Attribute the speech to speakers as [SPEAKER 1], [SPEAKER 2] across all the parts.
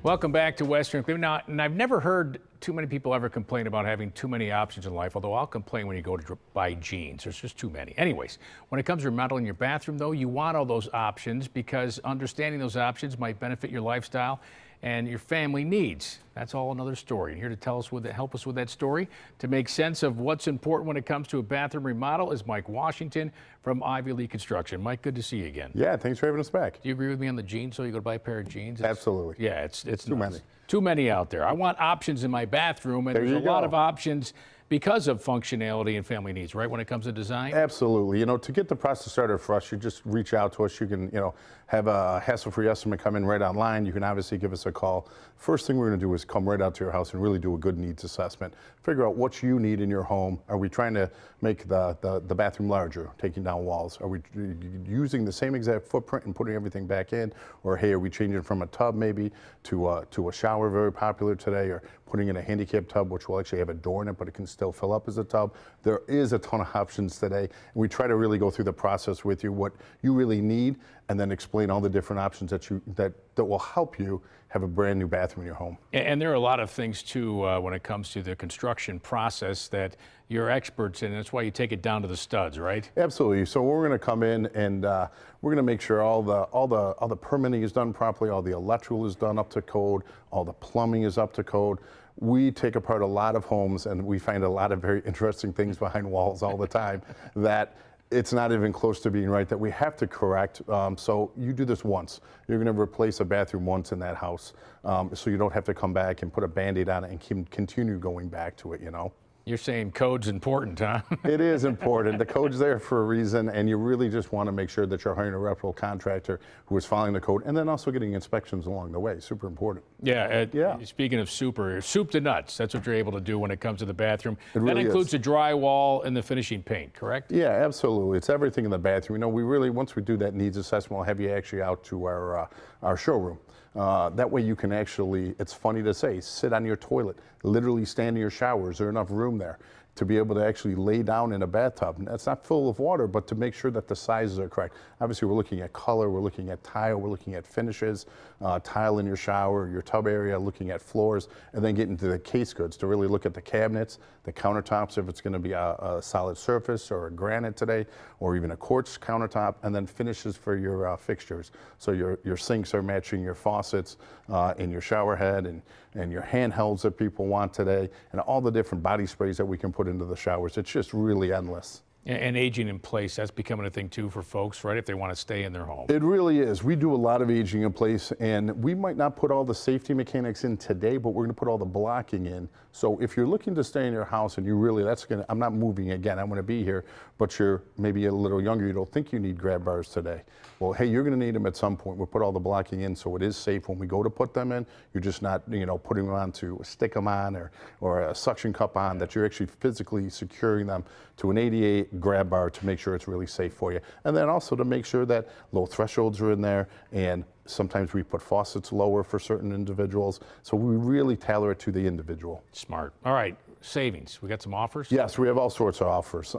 [SPEAKER 1] Welcome back to Western Cleveland. Now, and I've never heard too many people ever complain about having too many options in life, although I'll complain when you go to buy jeans. There's just too many. Anyways, when it comes to remodeling your bathroom, though, you want all those options because understanding those options might benefit your lifestyle and your family needs. That's all another story. And here to help us with that story, to make sense of what's important when it comes to a bathroom remodel is Mike Washington from Ivy Lea Construction. Mike, good to see you again.
[SPEAKER 2] Yeah, thanks for having us back.
[SPEAKER 1] Do you agree with me on the jeans? So you go to buy a pair of jeans?
[SPEAKER 2] Absolutely.
[SPEAKER 1] Yeah, it's
[SPEAKER 2] too many.
[SPEAKER 1] Too many out there. I want options in my bathroom, and there's a lot of options because of functionality and family needs, right, when it comes to design?
[SPEAKER 2] Absolutely. You know, to get the process started for us, you just reach out to us. You can, have a hassle-free estimate come in right online. You can obviously give us a call. First thing we're going to do is come right out to your house and really do a good needs assessment. Figure out what you need in your home. Are we trying to make the bathroom larger, taking down walls? Are we using the same exact footprint and putting everything back in? Or, hey, are we changing from a tub maybe to a shower, very popular today, or putting in a handicap tub, which will actually have a door in it, but it can still fill up as a tub. There is a ton of options today. And we try to really go through the process with you, what you really need, and then explain all the different options that will help you have a brand new bathroom in your home.
[SPEAKER 1] And there are a lot of things too when it comes to the construction process that you're experts in. That's why you take it down to the studs, right?
[SPEAKER 2] Absolutely. So we're going to come in and we're going to make sure all the permitting is done properly, all the electrical is done up to code, all the plumbing is up to code. We take apart a lot of homes and we find a lot of very interesting things behind walls all the time that it's not even close to being right, that we have to correct. So you do this once. You're going to replace a bathroom once in that house, so you don't have to come back and put a Band-Aid on it and continue going back to it,
[SPEAKER 1] You're saying code's important, huh?
[SPEAKER 2] It is important. The code's there for a reason, and you really just want to make sure that you're hiring a reputable contractor who is following the code, and then also getting inspections along the way. Super important.
[SPEAKER 1] Yeah. Speaking of soup to nuts, that's what you're able to do when it comes to the bathroom.
[SPEAKER 2] That
[SPEAKER 1] includes the drywall and the finishing paint, correct?
[SPEAKER 2] Yeah, absolutely. It's everything in the bathroom. We really, once we do that needs assessment, we'll have you actually out to our showroom. That way you can actually, it's funny to say, sit on your toilet, literally stand in your shower. Is there enough room there to be able to actually lay down in a bathtub? And that's not full of water, but to make sure that the sizes are correct. Obviously, we're looking at color, we're looking at tile, we're looking at finishes, tile in your shower, your tub area, looking at floors, and then get into the case goods to really look at the cabinets, the countertops, if it's going to be a solid surface or a granite today, or even a quartz countertop, and then finishes for your fixtures. So your sinks are matching your faucets in your shower head and your handhelds that people want today, and all the different body sprays that we can put into the showers. It's just really endless.
[SPEAKER 1] And aging in place, that's becoming a thing too for folks, right? If they want to stay in their home.
[SPEAKER 2] It really is. We do a lot of aging in place, and we might not put all the safety mechanics in today, but we're going to put all the blocking in. So if you're looking to stay in your house and you really, I'm not moving again, I'm going to be here, but you're maybe a little younger, you don't think you need grab bars today. Well, hey, you're going to need them at some point. We'll put all the blocking in so it is safe when we go to put them in. You're just not, putting them on to stick them on or a suction cup on, that you're actually physically securing them to an 88 grab bar to make sure it's really safe for you. And then also to make sure that low thresholds are in there, and sometimes we put faucets lower for certain individuals. So we really tailor it to the individual.
[SPEAKER 1] Smart. All right. Savings. We got some offers?
[SPEAKER 2] Yes, we have all sorts of offers.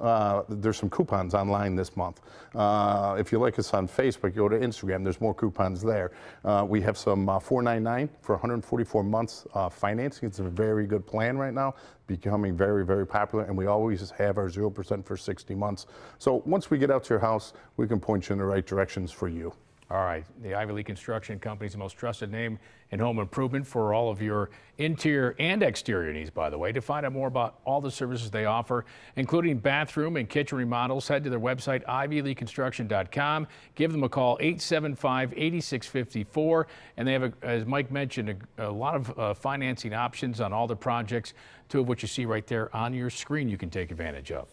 [SPEAKER 2] There's some coupons online this month. If you like us on Facebook, go to Instagram. There's more coupons there. We have some $4.99 for 144 months financing. It's a very good plan right now, becoming very, very popular. And we always have our 0% for 60 months. So once we get out to your house, we can point you in the right directions for you.
[SPEAKER 1] All right. The Ivy Lea Construction Company is the most trusted name in home improvement for all of your interior and exterior needs, by the way. To find out more about all the services they offer, including bathroom and kitchen remodels, head to their website, ivyleaconstruction.com. Give them a call, 875-8654. And they have, as Mike mentioned, a lot of financing options on all the projects, two of which you see right there on your screen you can take advantage of.